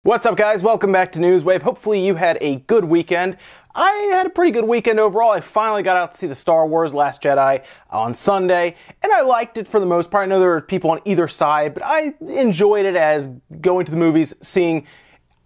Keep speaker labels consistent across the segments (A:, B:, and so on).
A: What's up, guys? Welcome back to Newswave. Hopefully you had a good weekend. I had a pretty good weekend overall. I finally got out to see the Star Wars Last Jedi on Sunday, and I liked it for the most part. I know there were people on either side, but I enjoyed it as going to the movies, seeing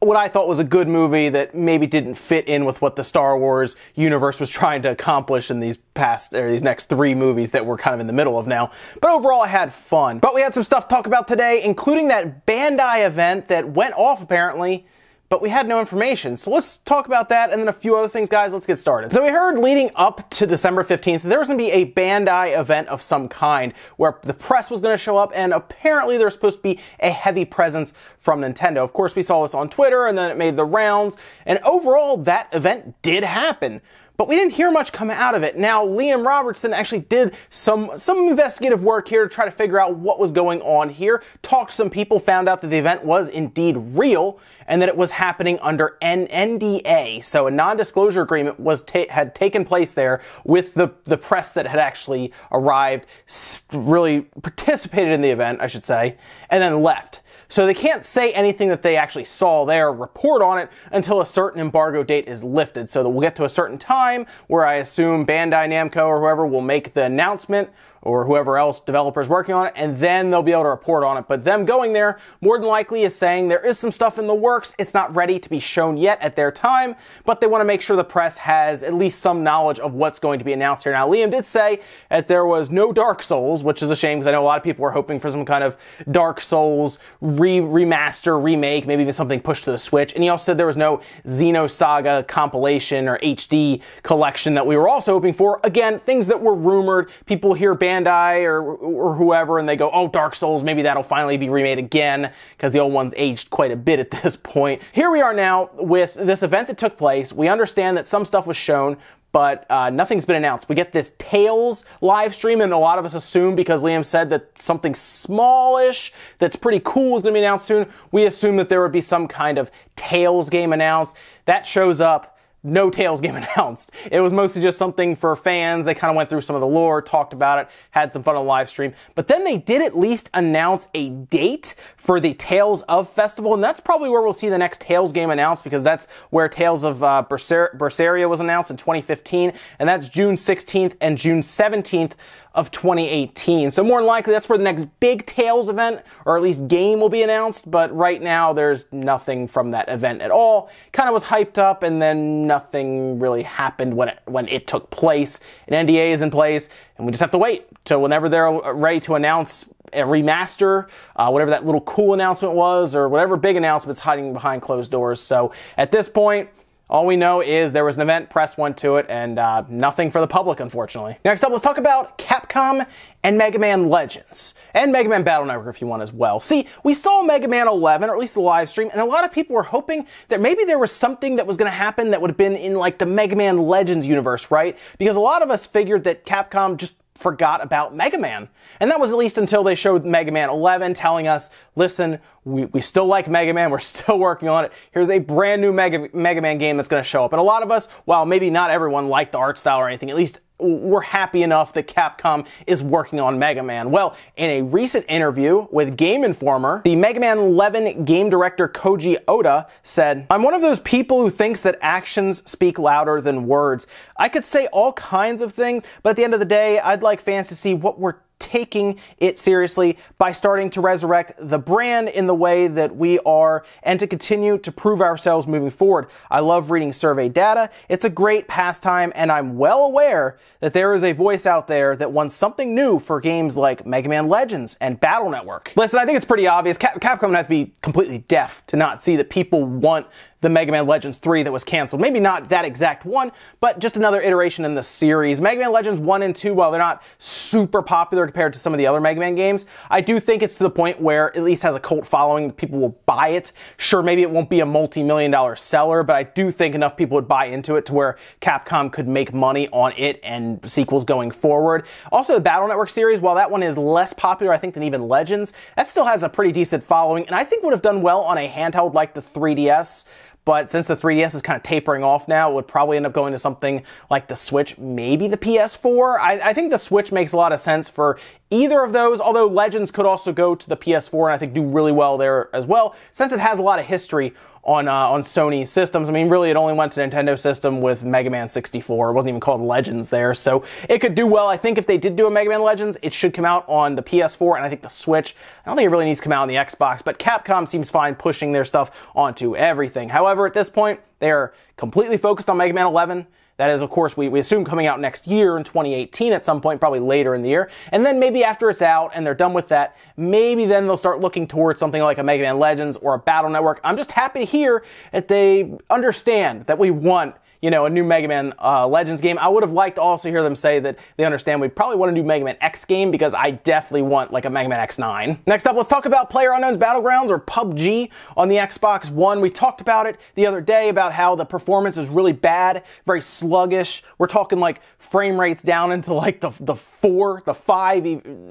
A: what I thought was a good movie that maybe didn't fit in with what the Star Wars universe was trying to accomplish in these next three movies that we're kind of in the middle of now. But overall, I had fun. But we had some stuff to talk about today, including that Bandai event that went off apparently, but we had no information. So let's talk about that and then a few other things, guys. Let's get started. So we heard leading up to December 15th, there was going to be a Bandai event of some kind where the press was going to show up, and apparently there was supposed to be a heavy presence from Nintendo. Of course, we saw this on Twitter, and then it made the rounds, and overall, that event did happen. But we didn't hear much come out of it. Now, Liam Robertson actually did some investigative work here to try to figure out what was going on here. Talked to some people, found out that the event was indeed real, and that it was happening under an NDA. So a non-disclosure agreement had taken place there with the press that had actually arrived, really participated in the event, I should say, and then left. So they can't say anything that they actually saw there, report on it, until a certain embargo date is lifted. So that we'll get to a certain time where I assume Bandai Namco or whoever will make the announcement, or whoever else developers working on it, and then they'll be able to report on it. But them going there more than likely is saying there is some stuff in the works. It's not ready to be shown yet at their time, but they want to make sure the press has at least some knowledge of what's going to be announced here. Now, Liam did say that there was no Dark Souls, which is a shame because I know a lot of people were hoping for some kind of Dark Souls remaster, remake, maybe even something pushed to the Switch. And he also said there was no Xenosaga compilation or HD collection that we were also hoping for. Again, things that were rumored. People hear Bandai or whoever, and they go, oh, Dark Souls, maybe that'll finally be remade again, because the old one's aged quite a bit at this point. Here we are now with this event that took place. We understand that some stuff was shown, but nothing's been announced. We get this Tales live stream, and a lot of us assume, because Liam said that something smallish that's pretty cool is going to be announced soon, we assume that there would be some kind of Tales game announced. That shows up. No Tales game announced. It was mostly just something for fans. They kind of went through some of the lore, talked about it, had some fun on the live stream. But then they did at least announce a date for the Tales of Festival, and that's probably where we'll see the next Tales game announced, because that's where Tales of Berseria was announced in 2015, and that's June 16th and June 17th of 2018. So more than likely, that's where the next big Tales event, or at least game, will be announced, but right now, there's nothing from that event at all. Kind of was hyped up, and then nothing really happened when it took place. An NDA is in place, and we just have to wait till whenever they're ready to announce a remaster, whatever that little cool announcement was, or whatever big announcement's hiding behind closed doors. So at this point, all we know is there was an event, press went to it, and nothing for the public, unfortunately. Next up, let's talk about Capcom and Mega Man Legends. And Mega Man Battle Network if you want as well. See, we saw Mega Man 11, or at least the live stream, and a lot of people were hoping that maybe there was something that was going to happen that would have been in like the Mega Man Legends universe, right? Because a lot of us figured that Capcom just forgot about Mega Man. And that was at least until they showed Mega Man 11 telling us, listen, we still like Mega Man, we're still working on it. Here's a brand new Mega Man game that's going to show up. And a lot of us, while maybe not everyone liked the art style or anything, at least we're happy enough that Capcom is working on Mega Man. Well, in a recent interview with Game Informer, the Mega Man 11 game director Koji Oda said, "I'm one of those people who thinks that actions speak louder than words. I could say all kinds of things, but at the end of the day, I'd like fans to see what we're taking it seriously by starting to resurrect the brand in the way that we are, and to continue to prove ourselves moving forward. I love reading survey data. It's a great pastime, and I'm well aware that there is a voice out there that wants something new for games like Mega Man Legends and Battle Network." Listen, I think it's pretty obvious. Capcom would have to be completely deaf to not see that people want the Mega Man Legends 3 that was canceled. Maybe not that exact one, but just another iteration in the series. Mega Man Legends 1 and 2, while they're not super popular compared to some of the other Mega Man games, I do think it's to the point where it at least has a cult following. People will buy it. Sure, maybe it won't be a multi-million-dollar seller, but I do think enough people would buy into it to where Capcom could make money on it and sequels going forward. Also, the Battle Network series, while that one is less popular, I think, than even Legends, that still has a pretty decent following, and I think would have done well on a handheld like the 3DS. but since the 3DS is kind of tapering off now, it would probably end up going to something like the Switch, maybe the PS4. I think the Switch makes a lot of sense for either of those, although Legends could also go to the PS4 and I think do really well there as well, since it has a lot of history on Sony systems. I mean, really, it only went to Nintendo system with Mega Man 64. It wasn't even called Legends there, so it could do well. I think if they did do a Mega Man Legends, it should come out on the PS4, and I think the Switch. I don't think it really needs to come out on the Xbox, but Capcom seems fine pushing their stuff onto everything. However, at this point, they are completely focused on Mega Man 11. That is, of course, we assume coming out next year in 2018 at some point, probably later in the year. And then maybe after it's out and they're done with that, maybe then they'll start looking towards something like a Mega Man Legends or a Battle Network. I'm just happy to hear that they understand that we want, you know, a new Mega Man Legends game. I would have liked to also hear them say that they understand we probably want a new Mega Man X game, because I definitely want like a Mega Man X9. Next up, let's talk about PlayerUnknown's Battlegrounds, or PUBG, on the Xbox One. We talked about it the other day about how the performance is really bad, very sluggish. We're talking like frame rates down into like the 5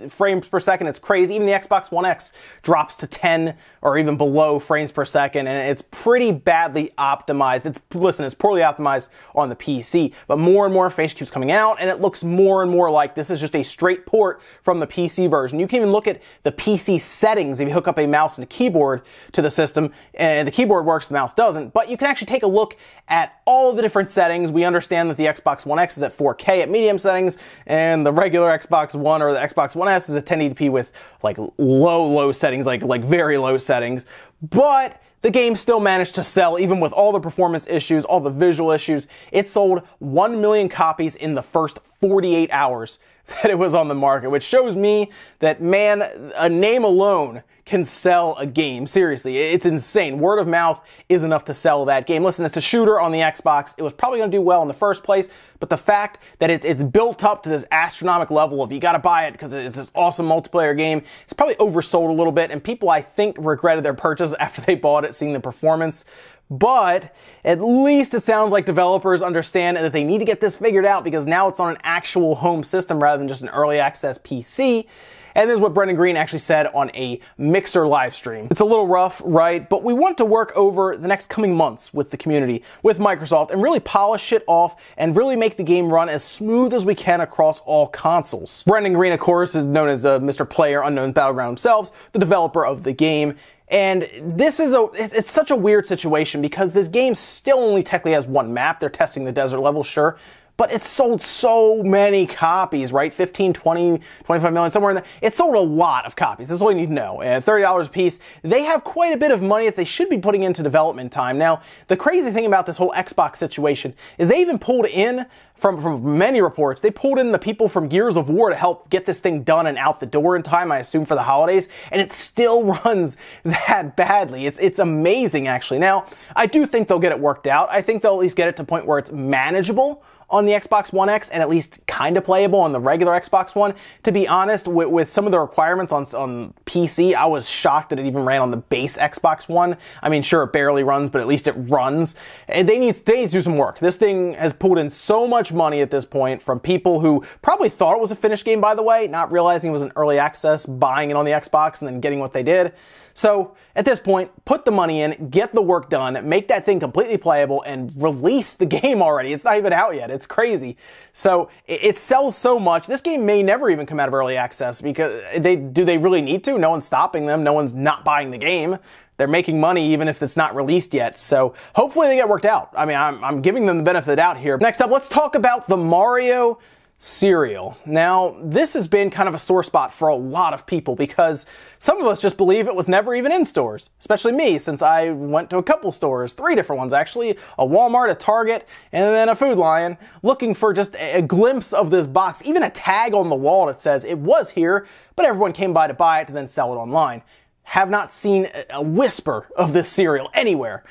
A: frames per second. It's crazy. Even the Xbox One X drops to 10 or even below frames per second, and it's pretty badly optimized. It's poorly optimized on the PC, but more and more information keeps coming out, and it looks more and more like this is just a straight port from the PC version. You can even look at the PC settings if you hook up a mouse and a keyboard to the system, and the keyboard works, the mouse doesn't, but you can actually take a look at all of the different settings. We understand that the Xbox One X is at 4K at medium settings, and the regular Xbox One or the Xbox One S is at 1080p with like low settings, like very low settings, but the game still managed to sell, even with all the performance issues, all the visual issues. It sold 1 million copies in the first 48 hours that it was on the market, which shows me that, man, a name alone can sell a game. Seriously, it's insane. Word of mouth is enough to sell that game. Listen, it's a shooter on the Xbox. It was probably going to do well in the first place, but the fact that it's built up to this astronomical level of you got to buy it because it's this awesome multiplayer game, it's probably oversold a little bit, and people, I think, regretted their purchase after they bought it, seeing the performance. But at least it sounds like developers understand that they need to get this figured out, because now it's on an actual home system rather than just an early access PC. And this is what Brendan Green actually said on a Mixer live stream. It's a little rough, right? But we want to work over the next coming months with the community, with Microsoft, and really polish it off and really make the game run as smooth as we can across all consoles. Brendan Green, of course, is known as Mr. PlayerUnknown's Battleground himself, the developer of the game. And this is it's such a weird situation, because this game still only technically has one map. They're testing the desert level, sure, but it's sold so many copies, right? 15, 20, 25 million, somewhere in there. It sold a lot of copies. That's all you need to know. And $30 a piece. They have quite a bit of money that they should be putting into development time. Now, the crazy thing about this whole Xbox situation is they even pulled in, from many reports, they pulled in the people from Gears of War to help get this thing done and out the door in time, I assume, for the holidays, and it still runs that badly. It's amazing, actually. Now, I do think they'll get it worked out. I think they'll at least get it to a point where it's manageable on the Xbox One X, and at least kind of playable on the regular Xbox One. To be honest, with some of the requirements on PC, I was shocked that it even ran on the base Xbox One. I mean, sure, it barely runs, but at least it runs. And they need to do some work. This thing has pulled in so much money at this point from people who probably thought it was a finished game, by the way, not realizing it was an early access, buying it on the Xbox, and then getting what they did. So, at this point, put the money in, get the work done, make that thing completely playable, and release the game already. It's not even out yet. It's crazy. So, it sells so much. This game may never even come out of early access, because do they really need to? No one's stopping them. No one's not buying the game. They're making money even if it's not released yet. So, hopefully they get worked out. I mean, I'm giving them the benefit of the doubt here. Next up, let's talk about the Mario cereal. Now, this has been kind of a sore spot for a lot of people, because some of us just believe it was never even in stores, especially me, since I went to a couple stores, 3 different ones actually, a Walmart, a Target, and then a Food Lion, looking for just a glimpse of this box, even a tag on the wall that says it was here, but everyone came by to buy it to then sell it online. Have not seen a whisper of this cereal anywhere.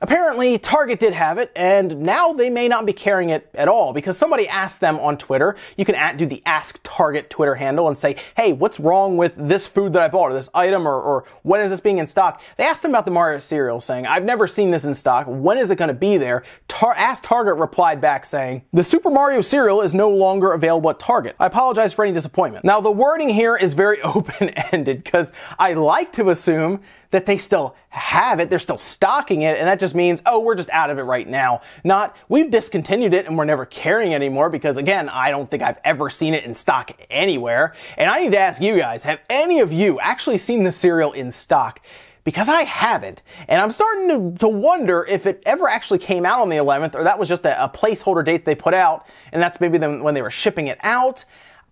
A: Apparently, Target did have it, and now they may not be carrying it at all, because somebody asked them on Twitter. You can do the Ask Target Twitter handle and say, hey, what's wrong with this food that I bought, or this item, or when is this being in stock? They asked them about the Mario cereal, saying, I've never seen this in stock. When is it going to be there? Ask Target replied back saying, the Super Mario cereal is no longer available at Target. I apologize for any disappointment. Now, the wording here is very open-ended, because I like to assume that they still have it, they're still stocking it, and that just means, oh, we're just out of it right now. Not, we've discontinued it and we're never carrying it anymore, because again, I don't think I've ever seen it in stock anywhere. And I need to ask you guys, have any of you actually seen this cereal in stock? Because I haven't, and I'm starting to wonder if it ever actually came out on the 11th, or that was just a placeholder date they put out, and that's maybe when they were shipping it out.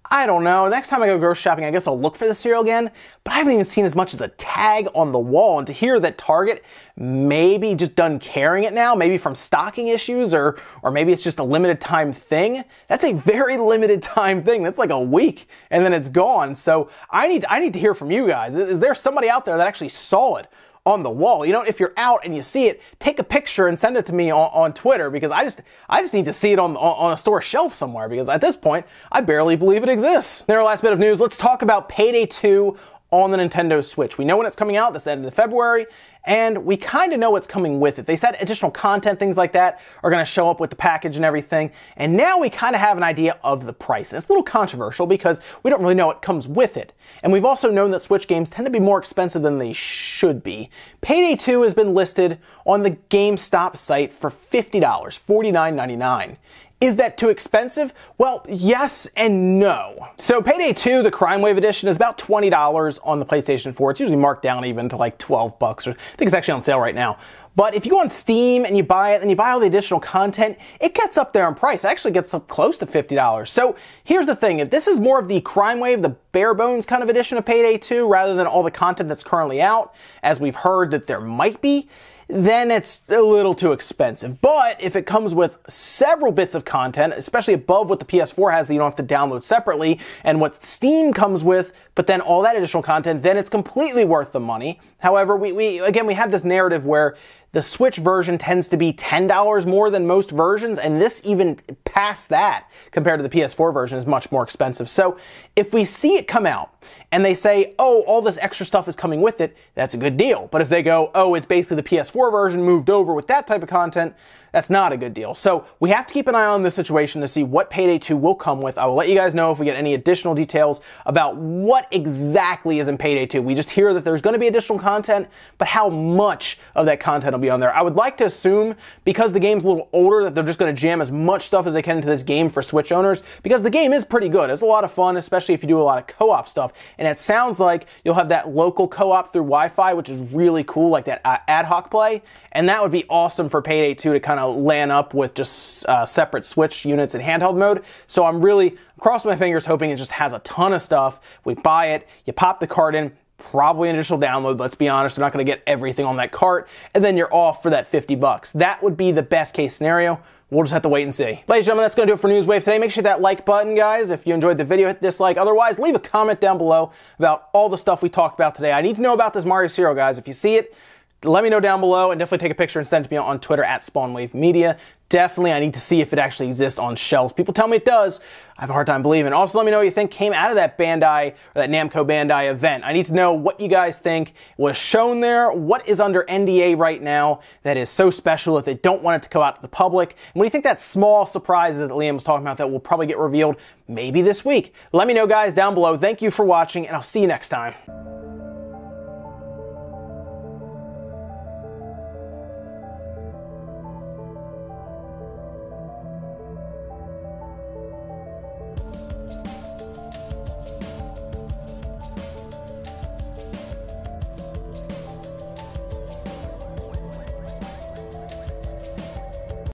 A: I don't know. Next time I go grocery shopping, I guess I'll look for the cereal again, but I haven't even seen as much as a tag on the wall. And to hear that Target maybe just done carrying it now, maybe from stocking issues, or maybe it's just a limited time thing, that's a very limited time thing. That's like a week and then it's gone. So I need to hear from you guys. Is there somebody out there that actually saw it on the wall? You know, if you're out and you see it, take a picture and send it to me on Twitter, because I just need to see it on a store shelf somewhere, because at this point, I barely believe it exists. In our last bit of news, let's talk about Payday 2 on the Nintendo Switch. We know when it's coming out, this end of February, and we kind of know what's coming with it. They said additional content, things like that, are going to show up with the package and everything, and now we kind of have an idea of the price. And it's a little controversial because we don't really know what comes with it. And we've also known that Switch games tend to be more expensive than they should be. Payday 2 has been listed on the GameStop site for $50, $49.99. Is that too expensive? Well, yes and no. So Payday 2, the Crime Wave edition, is about $20 on the PlayStation 4. It's usually marked down even to like 12 bucks, or I think it's actually on sale right now. But if you go on Steam and you buy it, and you buy all the additional content, it gets up there in price. It actually gets up close to $50. So here's the thing. If this is more of the Crime Wave, the bare bones kind of edition of Payday 2, rather than all the content that's currently out, as we've heard that there might be, then it's a little too expensive. But if it comes with several bits of content, especially above what the PS4 has that you don't have to download separately, and what Steam comes with, but then all that additional content, then it's completely worth the money. However, we have this narrative where the Switch version tends to be $10 more than most versions, and this even past that, compared to the PS4 version, is much more expensive. So if we see it come out, and they say, oh, all this extra stuff is coming with it, that's a good deal. But if they go, oh, it's basically the PS4 version moved over with that type of content, that's not a good deal. So we have to keep an eye on this situation to see what Payday 2 will come with. I will let you guys know if we get any additional details about what exactly is in Payday 2. We just hear that there's going to be additional content, but how much of that content will be on there? I would like to assume, because the game's a little older, that they're just going to jam as much stuff as they can into this game for Switch owners, because the game is pretty good. It's a lot of fun, especially if you do a lot of co-op stuff. And it sounds like you'll have that local co-op through Wi-Fi, which is really cool, like that ad hoc play. And that would be awesome for Payday 2 to kind of LAN up with just separate Switch units in handheld mode. So I'm really crossing my fingers hoping it just has a ton of stuff. We buy it, you pop the cart in, probably an initial download, let's be honest, they're not going to get everything on that cart, and then you're off for that 50 bucks. That would be the best case scenario. We'll just have to wait and see. Ladies and gentlemen, that's going to do it for Newswave today. Make sure that like button, guys. If you enjoyed the video, hit dislike. Otherwise, leave a comment down below about all the stuff we talked about today. I need to know about this Mario cereal, guys. If you see it, let me know down below, and definitely take a picture and send it to me on Twitter at SpawnWaveMedia. Definitely, I need to see if it actually exists on shelves. People tell me it does. I have a hard time believing. Also, let me know what you think came out of that Bandai, or that Namco Bandai event. I need to know what you guys think was shown there. What is under NDA right now that is so special that they don't want it to go out to the public? And what do you think that small surprises that Liam was talking about that will probably get revealed maybe this week? Let me know, guys, down below. Thank you for watching, and I'll see you next time.